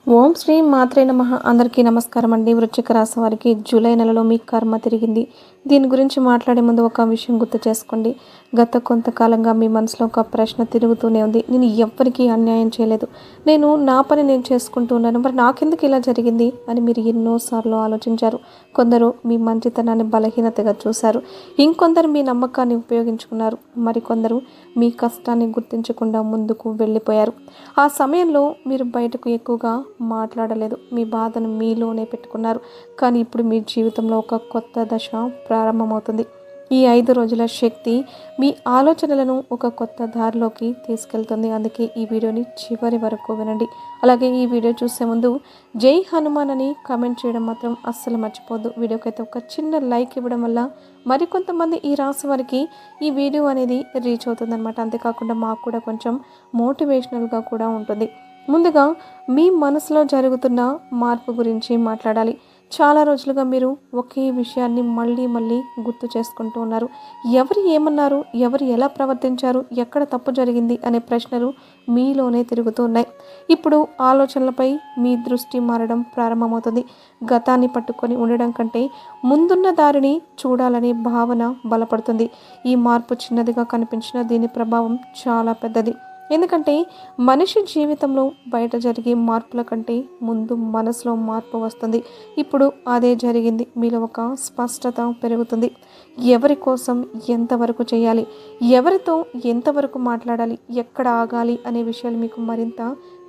ఓం శ్రీ మాత్రే నమః. అందరికీ నమస్కారం అండి. వృశ్చిక రాశి వారికి జూలై నెలలో మీ కర్మ తిరిగింది. దీని గురించి మాట్లాడే ముందు ఒక విషయం గుర్తు చేసుకోండి. గత కొంతకాలంగా మీ మనసులో ఒక ప్రశ్న తిరుగుతూనే ఉంది. నేను ఎవ్వరికీ అన్యాయం చేయలేదు, నేను నా పని నేను చేసుకుంటూ ఉన్నాను, మరి నాకెందుకు ఇలా జరిగింది అని మీరు ఎన్నోసార్లు ఆలోచించారు. కొందరు మీ మంచితనాన్ని బలహీనతగా చూశారు, ఇంకొందరు మీ నమ్మకాన్ని ఉపయోగించుకున్నారు, మరికొందరు మీ కష్టాన్ని గుర్తించకుండా ముందుకు వెళ్ళిపోయారు. ఆ సమయంలో మీరు బయటకు ఎక్కువగా మాట్లాడలేదు, మీ బాధను మీలోనే పెట్టుకున్నారు. కానీ ఇప్పుడు మీ జీవితంలో ఒక కొత్త దశ ప్రారంభమవుతుంది. ఈ 5 రోజుల శక్తి మీ ఆలోచనలను ఒక కొత్త దారిలోకి తీసుకెళ్తుంది. అందుకే ఈ వీడియోని చివరి వరకు వినండి. అలాగే ఈ వీడియో చూసే ముందు జై హనుమాన్ అని కామెంట్ చేయడం మాత్రం అస్సలు మర్చిపోద్దు. వీడియోకైతే ఒక చిన్న లైక్ ఇవ్వడం వల్ల మరికొంతమంది ఈ రాశి వారికి ఈ వీడియో అనేది రీచ్ అవుతుందన్నమాట. అంతేకాకుండా మాకు కూడా కొంచెం మోటివేషనల్గా కూడా ఉంటుంది. ముందుగా మీ మనసులో జరుగుతున్న మార్పు గురించి మాట్లాడాలి. చాలా రోజులుగా మీరు ఒకే విషయాన్ని మళ్ళీ మళ్ళీ గుర్తు చేసుకుంటూ ఉన్నారు. ఎవరు ఏమన్నారు, ఎవరు ఎలా ప్రవర్తించారు, ఎక్కడ తప్పు జరిగింది అనే ప్రశ్నలు మీలోనే తిరుగుతూ ఉన్నాయి. ఇప్పుడు ఆలోచనలపై మీ దృష్టి మారడం ప్రారంభమవుతుంది. గతాన్ని పట్టుకొని ఉండడం కంటే ముందున్న దారిని చూడాలనే భావన బలపడుతుంది. ఈ మార్పు చిన్నదిగా కనిపించిన దీని ప్రభావం చాలా పెద్దది. ఎందుకంటే మనిషి జీవితంలో బయట జరిగే మార్పుల కంటే ముందు మనసులో మార్పు వస్తుంది. ఇప్పుడు అదే జరిగింది. మీలో ఒక స్పష్టత పెరుగుతుంది. ఎవరి కోసం ఎంతవరకు చేయాలి, ఎవరితో ఎంతవరకు మాట్లాడాలి, ఎక్కడ ఆగాలి అనే విషయాలు మీకు మరింత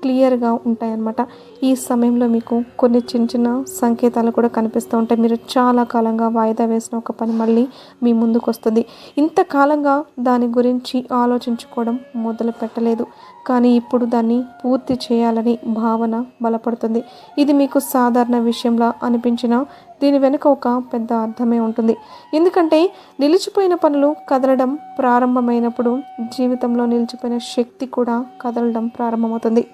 క్లియర్గా ఉంటాయన్నమాట. ఈ సమయంలో మీకు కొన్ని చిన్న చిన్న సంకేతాలు కూడా కనిపిస్తూ ఉంటాయి. మీరు చాలా కాలంగా వాయిదా వేసిన ఒక పని మళ్ళీ మీ ముందుకు వస్తుంది. ఇంతకాలంగా దాని గురించి ఆలోచించుకోవడం మొదలు పెట్టలేదు, కానీ ఇప్పుడు దాన్ని పూర్తి చేయాలని భావన బలపడుతుంది. ఇది మీకు సాధారణ విషయంలా అనిపించినా దీని వెనుక ఒక పెద్ద అర్థమే ఉంటుంది. ఎందుకంటే నిలిచిపోయిన పనులు కదలడం ప్రారంభమైనప్పుడు జీవితంలో నిలిచిపోయిన శక్తి కూడా కదలడం ప్రారంభమవుతుంది.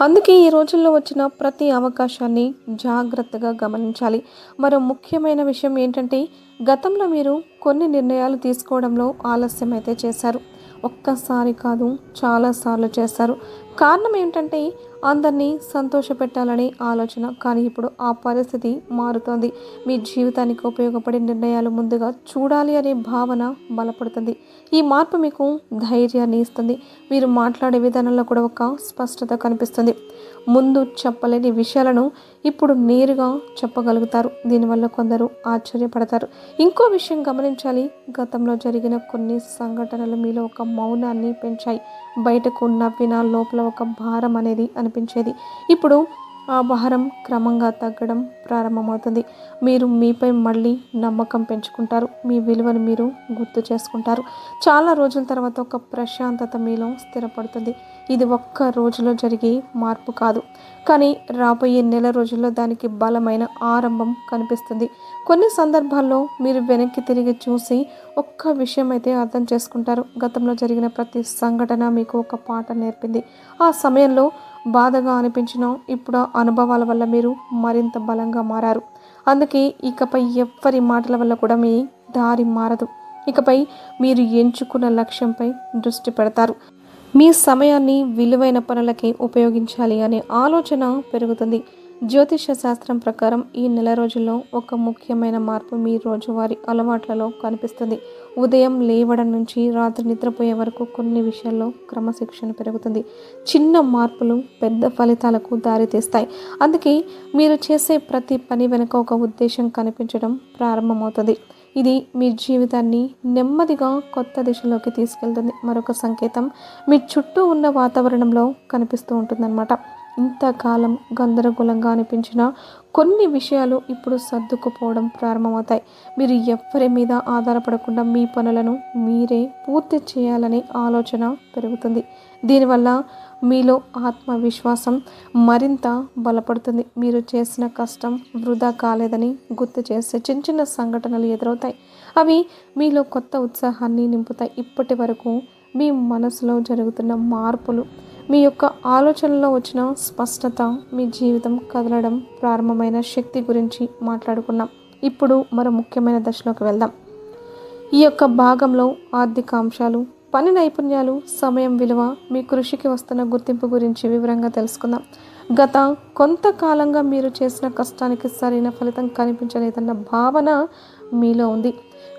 అందుకే ఈ రోజుల్లో వచ్చిన ప్రతి అవకాశాన్ని జాగ్రత్తగా గమనించాలి. మరో ముఖ్యమైన విషయం ఏంటంటే, గతంలో మీరు కొన్ని నిర్ణయాలు తీసుకోవడంలో ఆలస్యం అయితే చేశారు. ఒక్కసారి కాదు, చాలాసార్లు చేశారు. కారణం ఏంటంటే అందరినీ సంతోషపెట్టాలనే ఆలోచన. కానీ ఇప్పుడు ఆ పరిస్థితి మారుతోంది. మీ జీవితానికి ఉపయోగపడే నిర్ణయాలు ముందుగా చూడాలి అనే భావన బలపడుతుంది. ఈ మార్పు మీకు ధైర్యాన్ని ఇస్తుంది. మీరు మాట్లాడే విధానంలో కూడా ఒక స్పష్టత కనిపిస్తుంది. ముందు చెప్పలేని విషయాలను ఇప్పుడు నేరుగా చెప్పగలుగుతారు. దీనివల్ల కొందరు ఆశ్చర్యపడతారు. ఇంకో విషయం గమనించాలి. గతంలో జరిగిన కొన్ని సంఘటనలు మీలో ఒక మౌనాన్ని పెంచాయి. బయటకు నవ్విన లోపల ఒక భారం అనేది అనిపించేది. ఇప్పుడు ఆ భారం క్రమంగా తగ్గడం ప్రారంభమవుతుంది. మీరు మీపై మళ్ళీ నమ్మకం పెంచుకుంటారు. మీ విలువను మీరు గుర్తు చేసుకుంటారు. చాలా రోజుల తర్వాత ఒక ప్రశాంతత మీలో స్థిరపడుతుంది. ఇది ఒక్క రోజులో జరిగే మార్పు కాదు, కానీ రాబోయే నెల రోజుల్లో దానికి బలమైన ఆరంభం కనిపిస్తుంది. కొన్ని సందర్భాల్లో మీరు వెనక్కి తిరిగి చూసి ఒక్క విషయం అయితే అర్థం చేసుకుంటారు. గతంలో జరిగిన ప్రతి సంఘటన మీకు ఒక పాఠ నేర్పింది. ఆ సమయంలో బాధగా అనిపించిన ఇప్పుడు ఆ అనుభవాల వల్ల మీరు మరింత బలంగా మారారు. అందుకే ఇకపై ఎవ్వరి మాటల వల్ల కూడా మీ దారి మారదు. ఇకపై మీరు ఎంచుకున్న లక్ష్యంపై దృష్టి పెడతారు. మీ సమయాన్ని విలువైన పనులకి ఉపయోగించాలి అనే ఆలోచన పెరుగుతుంది. జ్యోతిష శాస్త్రం ప్రకారం ఈ నెల రోజుల్లో ఒక ముఖ్యమైన మార్పు మీ రోజువారీ అలవాట్లలో కనిపిస్తుంది. ఉదయం లేవడం నుంచి రాత్రి నిద్రపోయే వరకు కొన్ని విషయాల్లో క్రమశిక్షణ పెరుగుతుంది. చిన్న మార్పులు పెద్ద ఫలితాలకు దారితీస్తాయి. అందుకే మీరు చేసే ప్రతి పని వెనుక ఒక ఉద్దేశం కనిపించడం ప్రారంభమవుతుంది. ఇది మీ జీవితాన్ని నెమ్మదిగా కొత్త దిశలోకి తీసుకెళ్తుంది. మరొక సంకేతం మీ చుట్టూ ఉన్న వాతావరణంలో కనిపిస్తూ ఉంటుందన్నమాట. ఇంతకాలం గందరగోళంగా అనిపించిన కొన్ని విషయాలు ఇప్పుడు సర్దుకుపోవడం ప్రారంభమవుతాయి. మీరు ఎవ్వరి మీద ఆధారపడకుండా మీ పనులను మీరే పూర్తి చేయాలనే ఆలోచన పెరుగుతుంది. దీనివల్ల మీలో ఆత్మవిశ్వాసం మరింత బలపడుతుంది. మీరు చేసిన కష్టం వృధా కాలేదని గుర్తు చేసే చిన్న చిన్న సంఘటనలు ఎదురవుతాయి. అవి మీలో కొత్త ఉత్సాహాన్ని నింపుతాయి. ఇప్పటి వరకు మీ మనసులో జరుగుతున్న మార్పులు, మీ యొక్క ఆలోచనలో వచ్చిన స్పష్టత, మీ జీవితం కదలడం ప్రారంభమైన శక్తి గురించి మాట్లాడుకున్నాం. ఇప్పుడు మరో ముఖ్యమైన దశలోకి వెళ్దాం. ఈ యొక్క భాగంలో ఆర్థిక అంశాలు, పని నైపుణ్యాలు, సమయం విలువ, మీ కృషికి వస్తున్న గుర్తింపు గురించి వివరంగా తెలుసుకుందాం. గత కొంతకాలంగా మీరు చేసిన కష్టానికి సరైన ఫలితం కనిపించలేదన్న భావన మీలో ఉంది.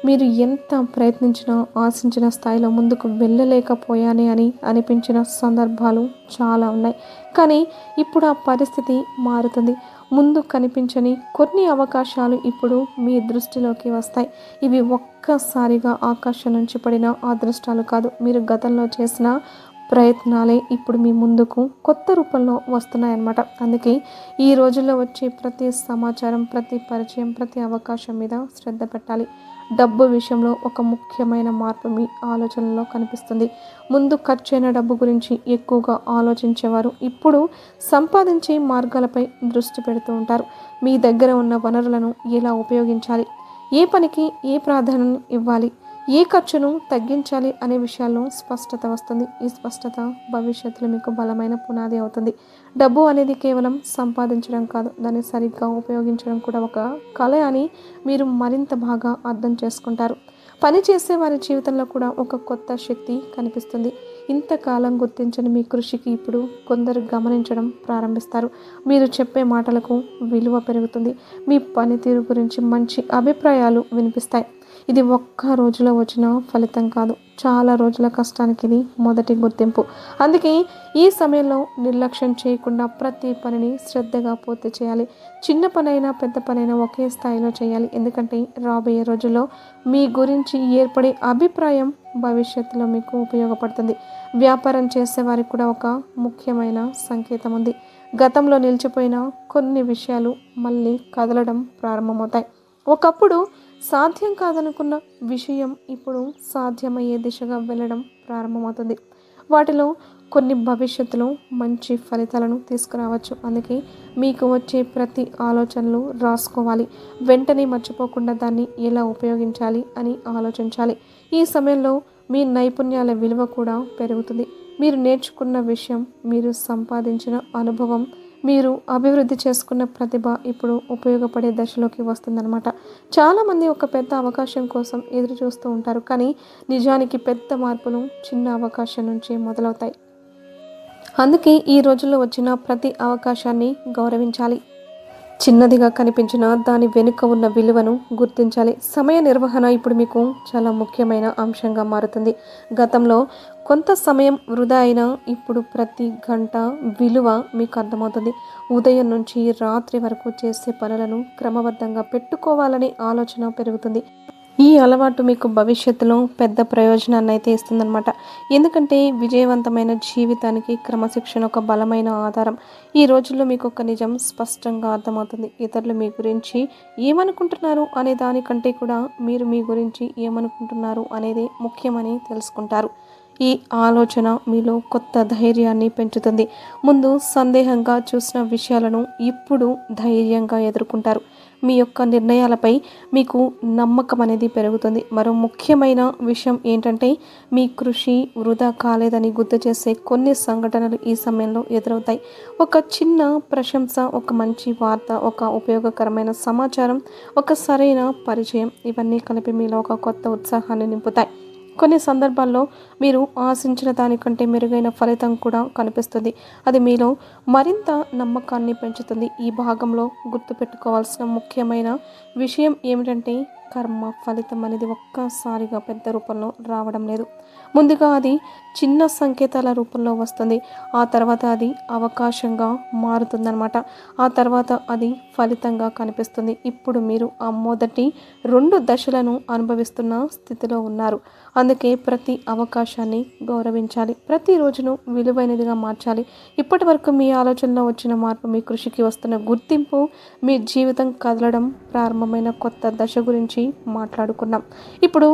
మీరు ఎంత ప్రయత్నించినా ఆశించిన స్థాయిలో ముందుకు వెళ్ళలేకపోయానే అని అనిపించిన సందర్భాలు చాలా ఉన్నాయి. కానీ ఇప్పుడు ఆ పరిస్థితి మారుతుంది. ముందు కనిపించని కొన్ని అవకాశాలు ఇప్పుడు మీ దృష్టిలోకి వస్తాయి. ఇవి ఒక్కసారిగా ఆకాశం నుంచి పడిన అదృష్టాలు కాదు. మీరు గతంలో చేసిన ప్రయత్నాలే ఇప్పుడు మీ ముందుకు కొత్త రూపంలో వస్తున్నాయన్నమాట. అందుకే ఈ రోజుల్లో వచ్చే ప్రతి సమాచారం, ప్రతి పరిచయం, ప్రతి అవకాశం మీద శ్రద్ధ పెట్టాలి. డబ్బు విషయంలో ఒక ముఖ్యమైన మార్పు మీ ఆలోచనలో కనిపిస్తుంది. ముందు ఖర్చైన డబ్బు గురించి ఎక్కువగా ఆలోచించేవారు ఇప్పుడు సంపాదించే మార్గాలపై దృష్టి పెడుతూ ఉంటారు. మీ దగ్గర ఉన్న వనరులను ఎలా ఉపయోగించాలి, ఏ పనికి ఏ ప్రాధాన్యం ఇవ్వాలి, ఏ ఖర్చును తగ్గించాలి అనే విషయాల్లో స్పష్టత వస్తుంది. ఈ స్పష్టత భవిష్యత్తులో మీకు బలమైన పునాది అవుతుంది. డబ్బు అనేది కేవలం సంపాదించడం కాదు, దాన్ని సరిగ్గా ఉపయోగించడం కూడా ఒక కళ అని మీరు మరింత బాగా అర్థం చేసుకుంటారు. పని చేసే వారి జీవితంలో కూడా ఒక కొత్త శక్తి కనిపిస్తుంది. ఇంతకాలం గుర్తించని మీ కృషికి ఇప్పుడు కొందరు గమనించడం ప్రారంభిస్తారు. మీరు చెప్పే మాటలకు విలువ పెరుగుతుంది. మీ పనితీరు గురించి మంచి అభిప్రాయాలు వినిపిస్తాయి. ఇది ఒక్క రోజులో వచ్చిన ఫలితం కాదు, చాలా రోజుల కష్టానికి ఇది మొదటి గుర్తింపు. అందుకే ఈ సమయంలో నిర్లక్ష్యం చేయకుండా ప్రతి పనిని శ్రద్ధగా పూర్తి చేయాలి. చిన్న పనైనా పెద్ద పనైనా ఒకే స్థాయిలో చేయాలి. ఎందుకంటే రాబోయే రోజుల్లో మీ గురించి ఏర్పడే అభిప్రాయం భవిష్యత్తులో మీకు ఉపయోగపడుతుంది. వ్యాపారం చేసేవారికి కూడా ఒక ముఖ్యమైన సంకేతం ఉంది. గతంలో నిలిచిపోయిన కొన్ని విషయాలు మళ్ళీ కదలడం ప్రారంభమవుతాయి. ఒకప్పుడు సాధ్యం కాదనుకున్న విషయం ఇప్పుడు సాధ్యమయ్యే దిశగా వెళ్ళడం ప్రారంభమవుతుంది. వాటిలో కొన్ని భవిష్యత్తులో మంచి ఫలితాలను తీసుకురావచ్చు. అందుకే మీకు వచ్చే ప్రతి ఆలోచనలు రాసుకోవాలి. వెంటనే మర్చిపోకుండా దాన్ని ఎలా ఉపయోగించాలి అని ఆలోచించాలి. ఈ సమయంలో మీ నైపుణ్యాల విలువ కూడా పెరుగుతుంది. మీరు నేర్చుకున్న విషయం, మీరు సంపాదించిన అనుభవం, మీరు అభివృద్ధి చేసుకున్న ప్రతిభ ఇప్పుడు ఉపయోగపడే దశలోకి వస్తుందన్నమాట. చాలామంది ఒక పెద్ద అవకాశం కోసం ఎదురు చూస్తూ ఉంటారు. కానీ నిజానికి పెద్ద మార్పులు చిన్న అవకాశం నుంచి మొదలవుతాయి. అందుకే ఈ రోజుల్లో వచ్చిన ప్రతి అవకాశాన్ని గౌరవించాలి. చిన్నదిగా కనిపించిన దాని వెనుక ఉన్న విలువను గుర్తించాలి. సమయ నిర్వహణ ఇప్పుడు మీకు చాలా ముఖ్యమైన అంశంగా మారుతుంది. గతంలో కొంత సమయం వృధా అయినా ఇప్పుడు ప్రతి గంట విలువ మీకు అర్థమవుతుంది. ఉదయం నుంచి రాత్రి వరకు చేసే పనులను క్రమబద్ధంగా పెట్టుకోవాలనే ఆలోచన పెరుగుతుంది. ఈ అలవాటు మీకు భవిష్యత్తులో పెద్ద ప్రయోజనాన్ని అయితే ఇస్తుందన్నమాట. ఎందుకంటే విజయవంతమైన జీవితానికి క్రమశిక్షణ ఒక బలమైన ఆధారం. ఈ రోజుల్లో మీకు ఒక నిజం స్పష్టంగా అర్థమవుతుంది. ఇతరులు మీ గురించి ఏమనుకుంటున్నారు అనే దానికంటే కూడా మీరు మీ గురించి ఏమనుకుంటున్నారు అనేది ముఖ్యమని తెలుసుకుంటారు. ఈ ఆలోచన మీలో కొత్త ధైర్యాన్ని పెంచుతుంది. ముందు సందేహంగా చూసిన విషయాలను ఇప్పుడు ధైర్యంగా ఎదుర్కొంటారు. మీ యొక్క నిర్ణయాలపై మీకు నమ్మకం అనేది పెరుగుతుంది. మరో ముఖ్యమైన విషయం ఏంటంటే మీ కృషి వృధా కాలేదని గుర్తు చేసే కొన్ని సంఘటనలు ఈ సమయంలో ఎదురవుతాయి. ఒక చిన్న ప్రశంస, ఒక మంచి వార్త, ఒక ఉపయోగకరమైన సమాచారం, ఒక సరైన పరిచయం, ఇవన్నీ కలిపి మీలో ఒక కొత్త ఉత్సాహాన్ని నింపుతాయి. కొన్ని సందర్భాల్లో మీరు ఆశించిన దానికంటే మెరుగైన ఫలితం కూడా కనిపిస్తుంది. అది మీలో మరింత నమ్మకాన్ని పెంచుతుంది. ఈ భాగంలో గుర్తుపెట్టుకోవాల్సిన ముఖ్యమైన విషయం ఏమిటంటే కర్మ ఫలితం అనేది ఒక్కసారిగా పెద్ద రూపంలో రావడం లేదు. ముందుగా అది చిన్న సంకేతాల రూపంలో వస్తుంది. ఆ తర్వాత అది అవకాశంగా మారుతుందన్నమాట. ఆ తర్వాత అది ఫలితంగా కనిపిస్తుంది. ఇప్పుడు మీరు ఆ మొదటి 2 దశలను అనుభవిస్తున్న స్థితిలో ఉన్నారు. అందుకే ప్రతి అవకాశాన్ని గౌరవించాలి. ప్రతి రోజును విలువైనదిగా మార్చాలి. ఇప్పటి వరకు మీ ఆలోచనలో వచ్చిన మార్పు, మీ కృషికి వస్తున్న గుర్తింపు, మీ జీవితం కదలడం ప్రారంభమైన కొత్త దశ గురించి మాట్లాడుకున్నాం. ఇప్పుడు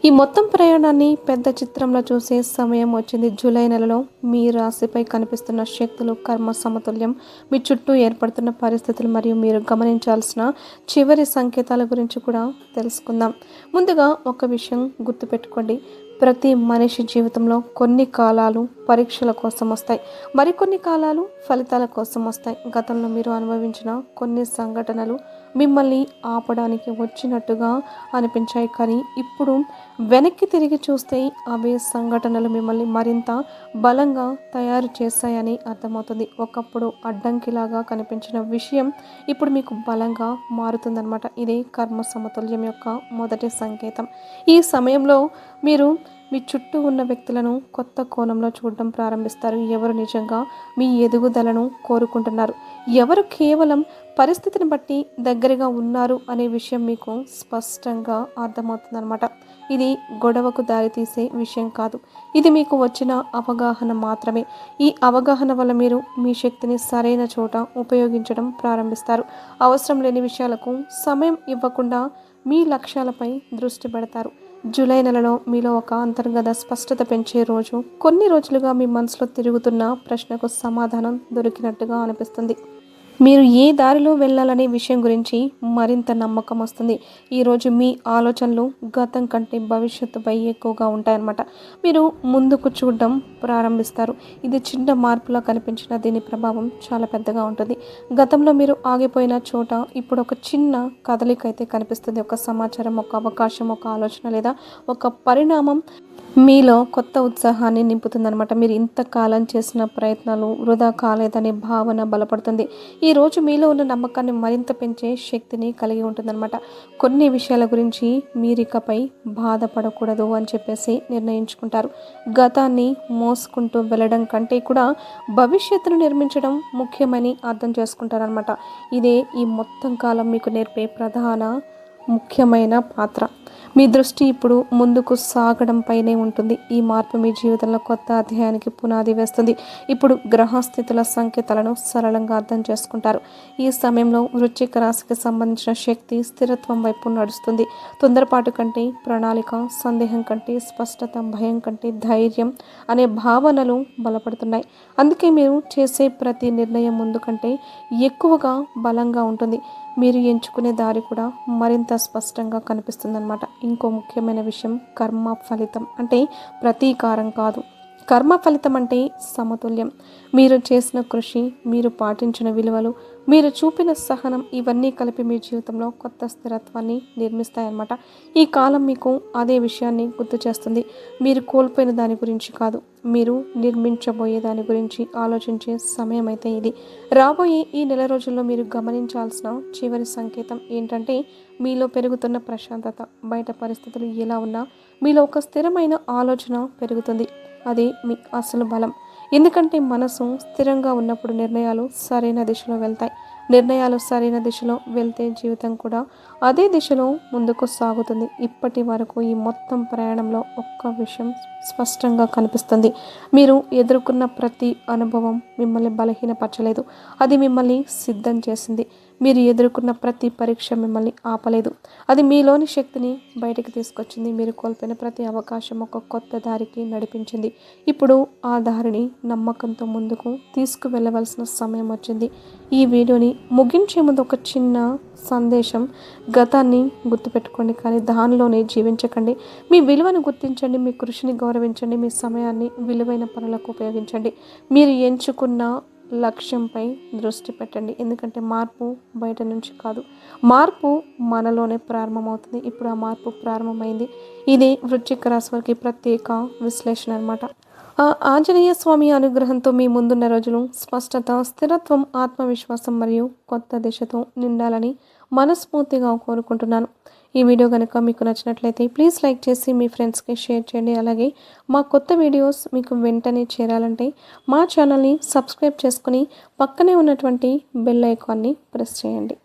ఈ మొత్తం ప్రయాణాన్ని పెద్ద చిత్రంలో చూసే సమయం వచ్చింది. జూలై నెలలో మీ రాశిపై కనిపిస్తున్న శక్తులు, కర్మ సమతుల్యం, మీ చుట్టూ ఏర్పడుతున్న పరిస్థితులు మరియు మీరు గమనించాల్సిన చివరి సంకేతాల గురించి కూడా తెలుసుకుందాం. ముందుగా ఒక విషయం గుర్తుపెట్టుకోండి. ప్రతి మనిషి జీవితంలో కొన్ని కాలాలు, పరీక్షల కోసం వస్తాయి. మరికొన్ని కాలాలు ఫలితాల కోసం వస్తాయి. గతంలో మీరు అనుభవించిన కొన్ని సంఘటనలు మిమ్మల్ని ఆపడానికి వచ్చినట్టుగా అనిపించాయి, కానీ ఇప్పుడు వెనక్కి తిరిగి చూస్తే అవే సంఘటనలు మిమ్మల్ని మరింత బలంగా తయారు చేశాయని అర్థమవుతుంది. ఒకప్పుడు అడ్డంకిలాగా కనిపించిన విషయం ఇప్పుడు మీకు బలంగా మారుతుందన్నమాట. ఇదే కర్మ సమతుల్యం యొక్క మొదటి సంకేతం. ఈ సమయంలో మీరు మీ చుట్టూ ఉన్న వ్యక్తులను కొత్త కోణంలో చూడడం ప్రారంభిస్తారు. ఎవరు నిజంగా మీ ఎదుగుదలను కోరుకుంటున్నారు, ఎవరు కేవలం పరిస్థితిని బట్టి దగ్గరగా ఉన్నారు అనే విషయం మీకు స్పష్టంగా అర్థమవుతుందన్నమాట. ఇది గొడవకు దారితీసే విషయం కాదు, ఇది మీకు వచ్చిన అవగాహన మాత్రమే. ఈ అవగాహన వల్ల మీరు మీ శక్తిని సరైన చోట ఉపయోగించడం ప్రారంభిస్తారు. అవసరం లేని విషయాలకు సమయం ఇవ్వకుండా మీ లక్ష్యాలపై దృష్టి పెడతారు. జూలై నెలలో మీలో ఒక అంతర్గత స్పష్టత పెంచే రోజు. కొన్ని రోజులుగా మీ మనసులో తిరుగుతున్న ప్రశ్నకు సమాధానం దొరికినట్టుగా అనిపిస్తుంది. మీరు ఏ దారిలో వెళ్ళాలనే విషయం గురించి మరింత నమ్మకం వస్తుంది. ఈరోజు మీ ఆలోచనలు గతం కంటే భవిష్యత్తుపై ఎక్కువగా ఉంటాయన్నమాట. మీరు ముందుకు చూడడం ప్రారంభిస్తారు. ఇది చిన్న మార్పులా కనిపించిన దీని ప్రభావం చాలా పెద్దగా ఉంటుంది. గతంలో మీరు ఆగిపోయిన చోట ఇప్పుడు ఒక చిన్న కదలిక అయితే కనిపిస్తుంది. ఒక సమాచారం, ఒక అవకాశం, ఒక ఆలోచన లేదా ఒక పరిణామం మీలో కొత్త ఉత్సాహాన్ని నింపుతుందనమాట. మీరు ఇంతకాలం చేసిన ప్రయత్నాలు వృధా కాలేదనే భావన బలపడుతుంది. ఈరోజు మీలో ఉన్న నమ్మకాన్ని మరింత పెంచే శక్తిని కలిగి ఉంటుందన్నమాట. కొన్ని విషయాల గురించి మీరికపై బాధపడకూడదు అని చెప్పేసి నిర్ణయించుకుంటారు. గతాన్ని మోసుకుంటూ వెళ్ళడం కంటే కూడా భవిష్యత్తును నిర్మించడం ముఖ్యమని అర్థం చేసుకుంటారనమాట. ఇదే ఈ మొత్తం కాలం మీకు నేర్పే ప్రధాన ముఖ్యమైన పాత్ర. మీ దృష్టి ఇప్పుడు ముందుకు సాగడంపైనే ఉంటుంది. ఈ మార్పు మీ జీవితంలో కొత్త అధ్యాయానికి పునాది వేస్తుంది. ఇప్పుడు గ్రహస్థితుల సంకేతాలను సరళంగా అర్థం చేసుకుంటారు. ఈ సమయంలో వృశ్చిక రాశికి సంబంధించిన శక్తి స్థిరత్వం వైపు నడుస్తుంది. తొందరపాటు కంటే ప్రణాళిక, సందేహం కంటే స్పష్టత, భయం కంటే ధైర్యం అనే భావనలు బలపడుతున్నాయి. అందుకే మీరు చేసే ప్రతి నిర్ణయం ముందు కంటే ఎక్కువగా బలంగా ఉంటుంది. మీరు ఎంచుకునే దారి కూడా మరింత స్పష్టంగా కనిపిస్తుందన్నమాట. ఇంకో ముఖ్యమైన విషయం, కర్మ ఫలితం అంటే ప్రతీకారం కాదు. కర్మ ఫలితం అంటే సమతుల్యం. మీరు చేసిన కృషి, మీరు పాటించిన విలువలు, మీరు చూపిన సహనం, ఇవన్నీ కలిపి మీ జీవితంలో కొత్త స్థిరత్వాన్ని నిర్మిస్తాయన్నమాట. ఈ కాలం మీకు అదే విషయాన్ని గుర్తు చేస్తుంది. మీరు కోల్పోయిన దాని గురించి కాదు, మీరు నిర్మించబోయే దాని గురించి ఆలోచించే సమయం అయితే ఇది. రాబోయే ఈ నెల రోజుల్లో మీరు గమనించాల్సిన చివరి సంకేతం ఏంటంటే, మీలో పెరుగుతున్న ప్రశాంతత. బయట పరిస్థితులు ఎలా ఉన్నా మీలో ఒక స్థిరమైన ఆలోచన పెరుగుతుంది. అది మీ అసలు బలం. ఎందుకంటే మనసు స్థిరంగా ఉన్నప్పుడు నిర్ణయాలు సరైన దిశలో వెళ్తాయి. నిర్ణయాలు సరైన దిశలో వెళ్తే జీవితం కూడా అదే దిశలో ముందుకు సాగుతుంది. ఇప్పటి వరకు ఈ మొత్తం ప్రయాణంలో ఒక్క విషయం స్పష్టంగా కనిపిస్తుంది. మీరు ఎదుర్కొన్న ప్రతి అనుభవం మిమ్మల్ని బలహీనపరచలేదు, అది మిమ్మల్ని సిద్ధం చేసింది. మీరు ఎదుర్కొన్న ప్రతి పరీక్ష మిమ్మల్ని ఆపలేదు, అది మీలోని శక్తిని బయటకు తీసుకొచ్చింది. మీరు కోల్పోయిన ప్రతి అవకాశం ఒక కొత్త దారికి నడిపించింది. ఇప్పుడు ఆ దారిని నమ్మకంతో ముందుకు తీసుకువెళ్ళవలసిన సమయం వచ్చింది. ఈ వీడియోని ముగించే ముందు ఒక చిన్న సందేశం. గతాన్ని గుర్తుపెట్టుకోండి, కానీ దానిలోనే జీవించకండి. మీ విలువను గుర్తించండి, మీ కృషిని గౌరవించండి, మీ సమయాన్ని విలువైన పనులకు ఉపయోగించండి. మీరు ఎంచుకున్న లక్ష్యంపై దృష్టి పెట్టండి. ఎందుకంటే మార్పు బయట నుంచి కాదు, మార్పు మనలోనే ప్రారంభమవుతుంది. ఇప్పుడు ఆ మార్పు ప్రారంభమైంది. ఇది వృశ్చిక రాశి వారికి ప్రత్యేక విశ్లేషణ అనమాట. ఆ ఆంజనేయ స్వామి అనుగ్రహంతో మీ ముందున్న రోజులు స్పష్టత, స్థిరత్వం, ఆత్మవిశ్వాసం మరియు కొత్త దిశతో నిండాలని మనస్ఫూర్తిగా కోరుకుంటున్నాను. ఈ వీడియో కనుక మీకు నచ్చినట్లయితే ప్లీజ్ లైక్ చేసి మీ ఫ్రెండ్స్కి షేర్ చేయండి. అలాగే మా కొత్త వీడియోస్ మీకు వెంటనే చేరాలంటే మా ఛానల్ని సబ్స్క్రైబ్ చేసుకుని పక్కనే ఉన్నటువంటి బెల్ ఐకాన్ని ప్రెస్ చేయండి.